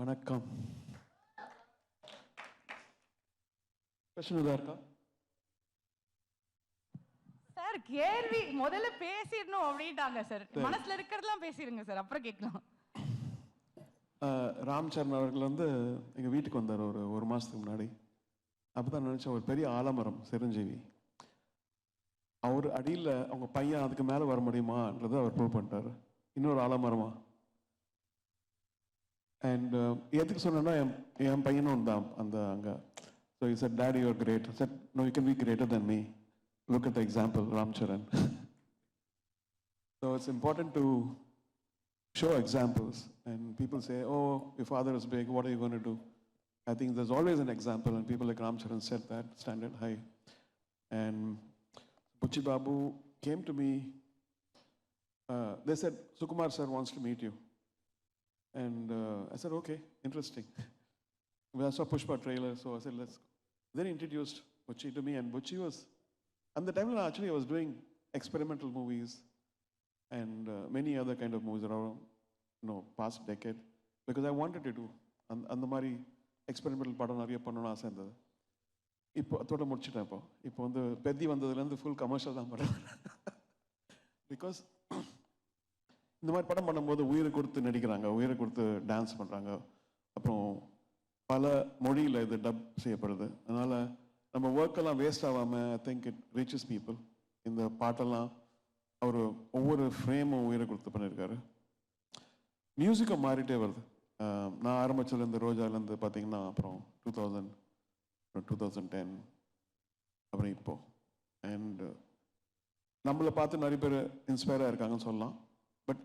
வணக்கம். கொஸ்டின் எதா இருக்கா? சார் கேள்வி முதல்ல பேசிடணும் அப்படின்ட்டாங்க சார். மனசுல இருக்கிறதெல்லாம் பேசிடுங்க சார், அப்புறம் கேட்கலாம். ராம் சரண் அவர்கள் வந்து எங்கள் வீட்டுக்கு வந்தார் ஒரு மாதத்துக்கு முன்னாடி. அப்போ தான் நினச்சேன், ஒரு பெரிய ஆலமரம் சிரஞ்சீவி, அவர் அடியில் அவங்க பையன் அதுக்கு மேலே வர முடியுமான்றதை அவர் ப்ரூவ் பண்ணிட்டார். இன்னொரு ஆலமரமா. அண்ட் எதுக்கு சொன்னேன்னா, என் பையனும் தான் அந்த அங்கே. So he said, "Daddy, you're great." I said, "No, you can be greater than me. Look at the example, Ram Charan." So it's important to show examples. And people say, "Oh, your father is big, what are you going to do?" I think there's always an example, and people like Ram Charan set that standard high. And Puchi Babu came to me. They said, "Sukumar sir wants to meet you." And I said, "Okay, interesting." I saw Pushpa trailer, so I said, "Let's go." Then he introduced Buchi to me, and Buchi was, at the time actually I was doing experimental movies and many other kind of movies around, past decade, because I wanted to do அந்த மாதிரி experimental படம் நிறைய பண்ணணும்னு ஆசை இருந்தது. இப்போ அதோட முடிச்சுட்டேன். இப்போ வந்து பெத்தி வந்ததுலேருந்து ஃபுல் கமர்ஷியல் தான் படம். பிகாஸ் இந்த மாதிரி படம் பண்ணும்போது உயிரை கொடுத்து நடிக்கிறாங்க, உயிரை கொடுத்து டான்ஸ் பண்ணுறாங்க, அப்புறம் பல மொழியில் இது டப் செய்யப்படுது. அதனால் நம்ம ஒர்க்கெல்லாம் வேஸ்ட் ஆகாமல், I think it reaches people. இந்த பாட்டெல்லாம் அவர் ஒவ்வொரு ஃப்ரேமும் உயிரை கொடுத்து பண்ணியிருக்காரு. மியூசிக்கை மாறிட்டே வருது. நான் ஆரம்பிச்சதுலேருந்து ரோஜாலேருந்து பார்த்தீங்கன்னா அப்புறம் 2010 அப்புறம் இப்போது. அண்ட் நம்மளை பார்த்து நிறைய பேர் இன்ஸ்பயராக இருக்காங்கன்னு சொல்லலாம். பட்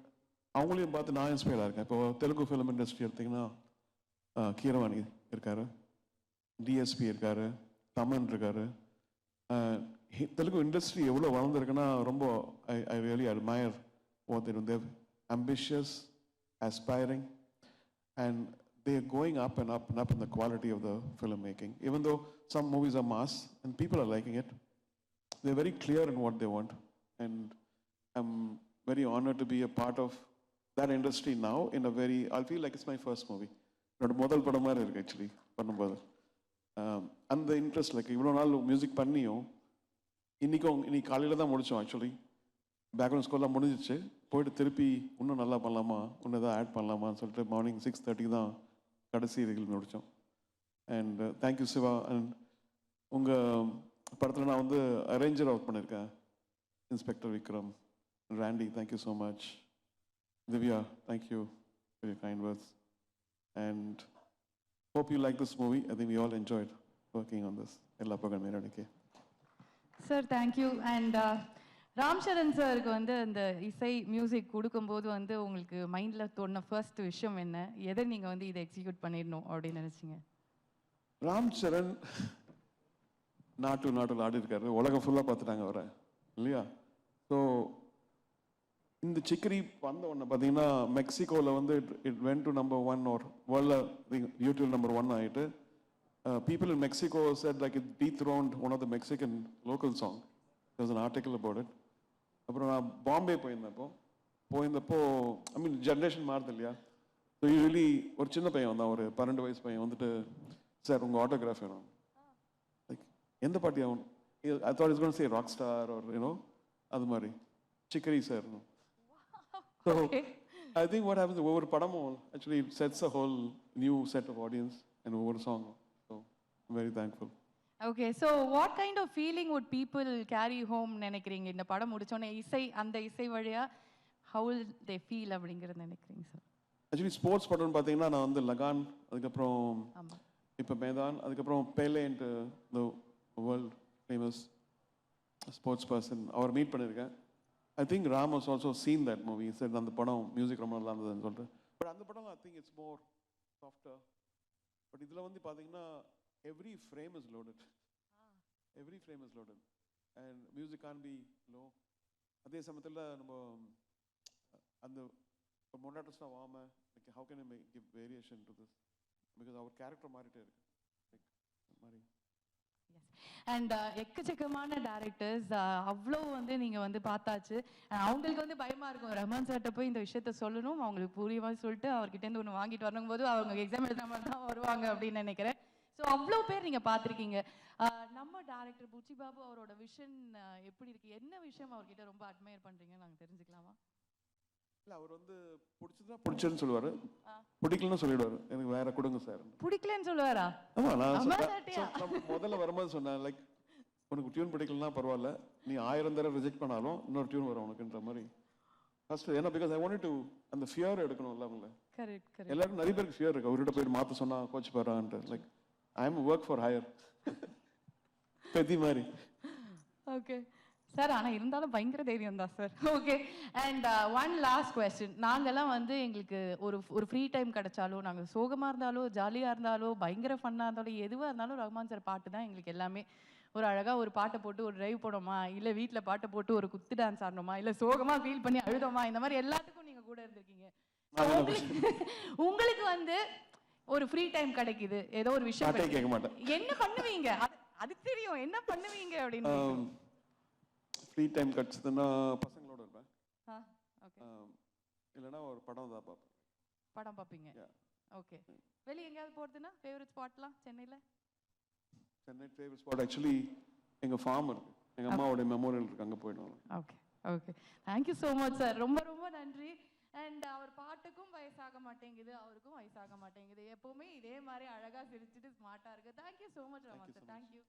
அவங்களையும் பார்த்து நான் இன்ஸ்பயராக இருக்கேன். இப்போ தெலுங்கு ஃபிலிம் இண்டஸ்ட்ரி எடுத்திங்கன்னா கீரவாணி இருக்கார், டிஎஸ்பி இருக்கார், தமன் இருக்கார். தெலுங்கு இண்டஸ்ட்ரி எவ்வளோ வளர்ந்துருக்குன்னா ரொம்ப I really admire what they do. They're ambitious, aspiring, and they are going up and up and up in the quality of the filmmaking. Even though some movies are mass and people are liking it, they're very clear in what they want. And I'm very honored to be a part of that industry now in a very, I'll feel like it's my first movie. என்னோட முதல் படம் மாதிரி இருக்குது actually பண்ணும்போது. அந்த interest like இவ்வளோ நாள் music பண்ணியும் இன்னைக்கு காலையில் தான் முடித்தோம். ஆக்சுவலி பேக்ரவுண்ட் ஸ்கோர்லாம் முடிஞ்சிச்சு. போயிட்டு திருப்பி இன்னும் நல்லா பண்ணலாமா, இன்னும் எதாவது ஆட் பண்ணலாமான்னு சொல்லிட்டு மார்னிங் 6:30 தான் கடைசி இதுகள் முடித்தோம். And thank you Siva. அண்ட் உங்கள் படத்தில் நான் வந்து அரேஞ்சர் ஒர்க் பண்ணியிருக்கேன், inspector Vikram. Randy, thank you so much. Divya, thank you for your kind words. And hope you like this movie. I think we all enjoyed working on this. Ella Pagan Meranike. Sir, thank you. And Ram Charan சாருக்கு வந்து அந்த இசை music கொடுக்கும்போது வந்து உங்களுக்கு மைண்டில் தோணுன first விஷயம் என்ன? எதை நீங்கள் வந்து இதை எக்ஸிக்யூட் பண்ணிடணும் அப்படின்னு நினச்சிங்க? ராம் சரண் நாட்டில் ஆடி இருக்காரு, உலகம் ஃபுல்லாக பார்த்துட்டாங்க அவரை இல்லையா? ஸோ இந்த சிக்கரி வந்த உடனே பார்த்தீங்கன்னா மெக்சிகோவில் வந்து it went to number 1 or வேர்ல்டில் யூடியூப் நம்பர் 1 ஆகிட்டு. People in Mexico set like it dethroned one of the Mexican local song. There was an article about it. அப்புறம் நான் பாம்பே போயிருந்தப்போ ஐ மீன் ஜென்ரேஷன் மாறுது இல்லையா? ஸோ யூஸ்வலி ஒரு சின்ன பையன் வந்தான், ஒரு 12 வயசு பையன் வந்துட்டு, சார் உங்கள் ஆட்டோகிராஃப் வேணும். லைக் எந்த பாட்டி ஆகும்? I thought is going to say rock star or அது மாதிரி சிக்கரி sir. So I think what happens over Padamol actually sets a whole new set of audience and over song. So I'm very thankful. Okay, so what kind of feeling would people carry home நினைக்கிறீங்க இந்த படம் முடிச்சோனே? அந்த இசை வழியா how will they feel அப்படிங்கறது நினைக்கிறீங்க sir? Actually sports படம்னு பார்த்தீங்கன்னா நான் வந்து லகான், அதுக்கப்புறம் இப்போ மேதான், அதுக்கப்புறம் Pele and the world famous sports person அவர் மீட் பண்ணியிருக்கேன். I think Ram has also seen that movie. He said அந்த படம் மியூசிக் ரொம்ப நல்லா இருந்ததுன்னு சொல்லிட்டு. பட் அந்த படம் I think it's more softer. But இதில் வந்து பார்த்தீங்கன்னா every frame is loaded. Every frame is loaded. And music can't be low. அதே சமயத்தில் நம்ம அந்த மொனாட்டஸாக வாம like how can I give variation to this? Because our character மாறிட்டே இருக்கு. Like மாதிரி. அண்ட் எக்கச்சக்கமான டேரக்டர்ஸ் அவ்வளோ வந்து நீங்கள் வந்து பார்த்தாச்சு. அவங்களுக்கு வந்து பயமாக இருக்கும் ரஹ்மான் சார்கிட்ட போய் இந்த விஷயத்த சொல்லணும், அவங்களுக்கு புரியுமா சொல்லிட்டு அவர்கிட்டேருந்து ஒன்று வாங்கிட்டு வரணும் போது அவங்க எக்ஸாம் எழுதுற மாதிரி தான் வருவாங்க அப்படின்னு நினைக்கிறேன். ஸோ அவ்வளோ பேர் நீங்கள் பார்த்துருக்கீங்க. நம்ம டேரக்டர் புச்சி பாபு அவரோட விஷன் எப்படி இருக்கு, என்ன விஷயம் அவர்கிட்ட ரொம்ப அட்மையர் பண்ணுறீங்கன்னு நாங்கள் தெரிஞ்சுக்கலாமா? இல்லை, அவர் வந்து பிடிச்சதா பிடிச்சதுன்னு சொல்லுவார், பிடிக்கலன்னு சொல்லிடுவார், எனக்கு வேற கொடுங்க சார். பிடிக்கலன்னு சொல்லுவாரா? ஆமாம், நான் முதல்ல வரும்போது சொன்னேன், லைக் உனக்கு டியூன் பிடிக்கலன்னா பரவாயில்ல, நீ 1000 தடவை ரிஜெக்ட் பண்ணாலும் இன்னொரு டியூன் வரும் உனக்குன்ற மாதிரி ஃபர்ஸ்ட். ஏன்னா பிகாஸ் ஐ வாண்ட் டு அந்த ஃபியர் எடுக்கணும்ல அவங்கள. கரெக்ட். எல்லாரும் நிறைய பேருக்கு ஃபியர் இருக்கு, அவர்கிட்ட போயிட்டு மாற்ற சொன்னா கோச் போறான்ட்டு. Like I am work for higher பெதி மாதிரி. ஓகே சார், ஆனால் இருந்தாலும் பயங்கர தைரியம் தான் சார். Okay, and one last question. நாங்கள்லாம் வந்து எங்களுக்கு ஒரு ஃப்ரீ டைம் கிடைச்சாலும், நாங்கள் சோகமாக இருந்தாலும் ஜாலியாக இருந்தாலும் பயங்கர ஃபன்னாக இருந்தாலும் எதுவாக இருந்தாலும் ரஹ்மான் சார் பாட்டு தான் எங்களுக்கு எல்லாமே. ஒரு அழகாக ஒரு பாட்டை போட்டு ஒரு டிரைவ் போனோமா, இல்லை வீட்டில் பாட்டை போட்டு ஒரு குத்து டான்ஸ் ஆடணுமா, இல்லை சோகமாக ஃபீல் பண்ணி அழுதோமா, இந்த மாதிரி எல்லாத்துக்கும் நீங்கள் கூட இருந்திருக்கீங்க. உங்களுக்கு வந்து ஒரு ஃப்ரீ டைம் கிடைக்குது, ஏதோ ஒரு விஷயம் கேட்க மாட்டேன், என்ன பண்ணுவீங்க? அது தெரியும், என்ன பண்ணுவீங்க அப்படின்னு. ஃப்ரீ டைம் கிடைச்சதுன்னா பசங்களோட இருப்பேன், ஓகே, இல்லைன்னா ஒரு படம் தான் பார்ப்பேன். படம் பார்ப்பீங்க? ஓகே. வெளியே எங்கேயாவது போகிறதுன்னா ஃபேவரட் ஸ்பாட்லாம் சென்னையில்? சென்னை ஃபேவரட் ஸ்பாட் ஆக்சுவலி எங்கள் ஃபார்ம் இருக்கு, எங்கள் அம்மாவோட மெமோரியல் இருக்கு, அங்கே போயிடுவோம். Okay okay, thank you so much sir, ரொம்ப ரொம்ப நன்றி. அண்ட் அவர் பாட்டுக்கும் வயசாக மாட்டேங்குது, அவருக்கும் வயசாக மாட்டேங்குது, எப்பவுமே இதே மாதிரி அழகாக சிரிச்சுட்டு ஸ்மார்ட்டாக இருக்குது. Thank you so much Rahman sir, thank you.